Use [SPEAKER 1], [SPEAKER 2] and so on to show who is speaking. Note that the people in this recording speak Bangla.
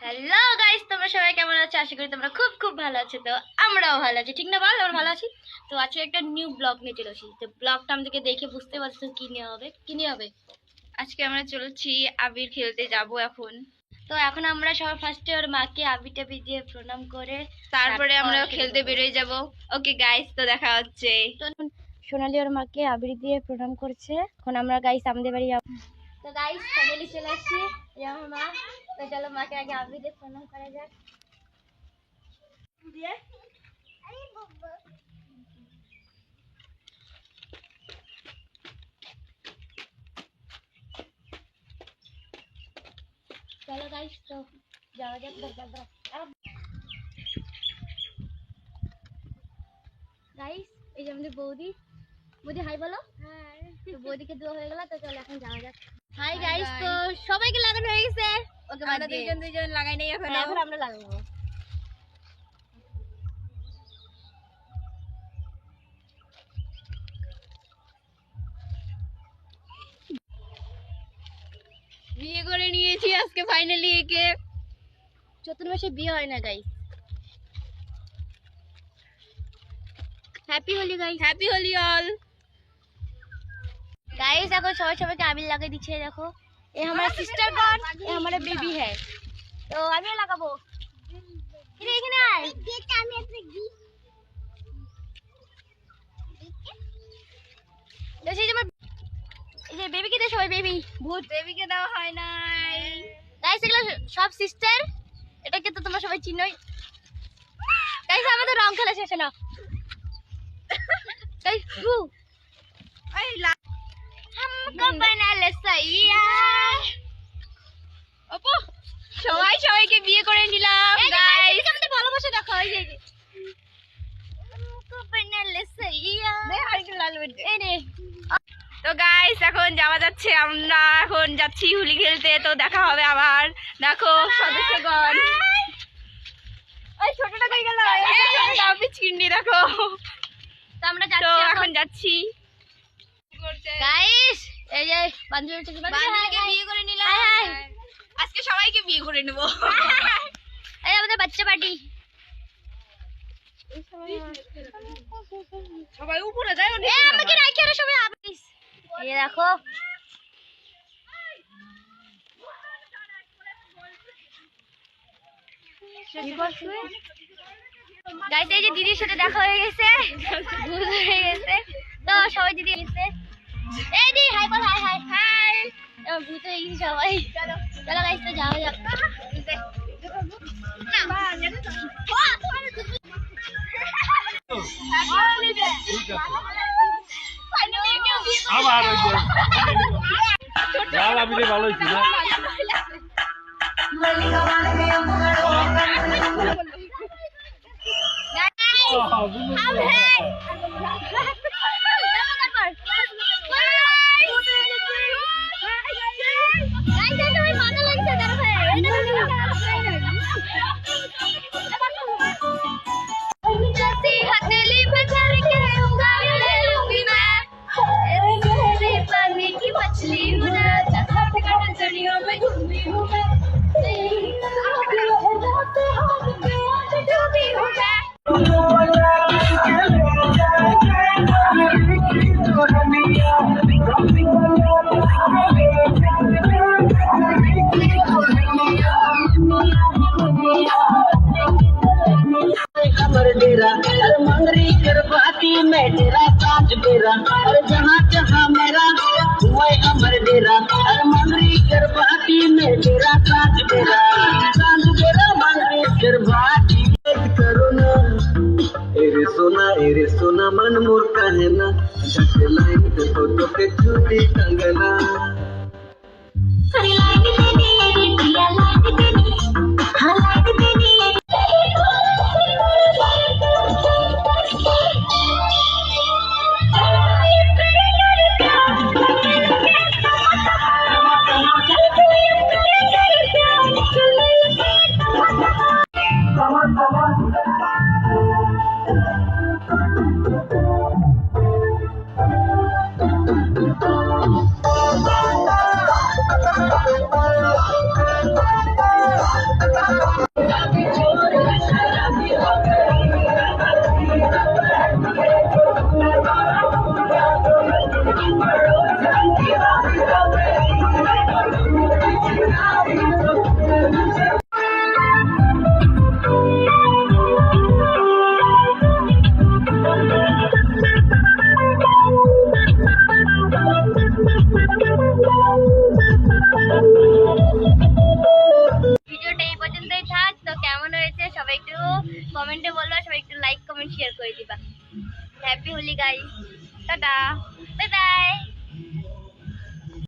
[SPEAKER 1] হ্যালো গাইস, তোমরা সবাই কেমন আছো? আশা করি তোমরা খুব খুব ভালো আছো। তো আমরাও ভালো আছি, ঠিক না বল? আমরা ভালো আছি। তো আজকে একটা নিউ ব্লগ নিয়ে চলে আসি। তো ব্লগটা আমাদেরকে দেখে বুঝতে পারছো কি নিয়ে হবে।
[SPEAKER 2] আজকে আমরা চলছি আবির খেলতে যাব এখন।
[SPEAKER 1] তো এখন আমরা সবার ফার্স্টে ওর মাকে আবির টাবি দিয়ে প্রণাম করে
[SPEAKER 2] তারপরে আমরা খেলতে বেরোয় যাব। ওকে গাইস, তো দেখা হচ্ছে।
[SPEAKER 1] তো সোনালি ওর মাকে আবির দিয়ে প্রণাম করছে। এখন আমরা গাইস আমাদের বাড়ি যাবো। তো গাইস ফাইনালি চলে আসছি, এই আমার মা। তো চলো মাকে আগে আবির দিয়ে প্রণাম করা যাক। চলো গাইস, তো যাওয়া যাক। গাইস এই যে আমাদের বৌদি হাই বলো। তো বৌদিকে দেওয়া হয়ে গেল, তো চলো এখন যাওয়া যাক। হাই গাইস, তো সবাইকে লাগানো হয়ে গেছে। ওকে
[SPEAKER 2] আমরা দুইজন লাগাই নাই এখন।
[SPEAKER 1] এখন আমরা লাগাবো।
[SPEAKER 2] বিয়ে করে নিয়েছি আজকে ফাইনালি একে।
[SPEAKER 1] 14 মাসে বিয়ে হয় না guys. Happy Holi guys.
[SPEAKER 2] Happy Holi all.
[SPEAKER 1] Guys देखो सबाई সবাইকে আবির লাগিয়ে দিচ্ছে। দেখো ये हमारा सिस्टर कौन, ये हमारा बेबी है। तो আমিও লাগাবো। এখানে এখানে আয়। এটা আমি একটা দি। দেখি যে এই যে বেবিকে দে, সবাই বেবি ভূত
[SPEAKER 2] বেবিকে দেওয়া হয় নাই।
[SPEAKER 1] গাইস এগুলো সব সিস্টার। এটাকে তো তোমরা সবাই চিনোই। গাইস আমাদের রং খেলা শেষ না। গাইস
[SPEAKER 2] এই
[SPEAKER 1] हमको बना ले सैया।
[SPEAKER 2] আপু সবাইকে বিয়ে করে নিলাম গাইস।
[SPEAKER 1] আমাদের ভালোবাসা দেখো, এই যে हमको बना ले सैया। এই রে।
[SPEAKER 2] তো গাইস এখন যাওয়া যাচ্ছে, আমরা এখন যাচ্ছি হোলি খেলতে। তো দেখা হবে আবার। দেখো সদস্যগণ। ওই ছোটটা কই গেল? আবির চিন্ডি দেখো।
[SPEAKER 1] তো আমরা
[SPEAKER 2] তো
[SPEAKER 1] যাচ্ছি
[SPEAKER 2] এখন যাচ্ছি।
[SPEAKER 1] গাইস এই যে বান্ধবীকে
[SPEAKER 2] বিয়ে করে নিলাম। আজকে সবাইকে বিয়ে করে নেব।
[SPEAKER 1] এই আমাদের বাচ্চা পার্টি।
[SPEAKER 2] সবাই উপরে যায়।
[SPEAKER 1] এই আমাকে রাখি আর সবাই আবিস। এই দেখো গাইস এই যে দিদির সাথে দেখা হয়ে গেছে, ভুল হয়ে গেছে। তো সবাই দিদি এসে এই দি হাই বল। Hi hi hi. ভূত হয়ে গেছে সবাই। চলো চলো গাইস, তো যাওয়া যাক।
[SPEAKER 3] আবার লাল আবিরে ভালো হয়েছে না?
[SPEAKER 4] मंगरी करवाती मैं डेरा सांझ बेरा, और जहाँ जहाँ मेरा हुआ अमर डेरा। और मंगरी करवाती मैं डेरा सांझ बेरा मंगरी करवाती। करो ना एरे सोना मन मोर कहना, झट लाइन पे फोटो पे चूड़ी टंगना। लाइन देनी रिया, लाइन देनी, हाँ लाइन देनी।
[SPEAKER 1] কমেন্টে বলবা, সবাই একটু লাইক কমেন্ট শেয়ার করে দিবা। Happy Holi guys, tata, bye by.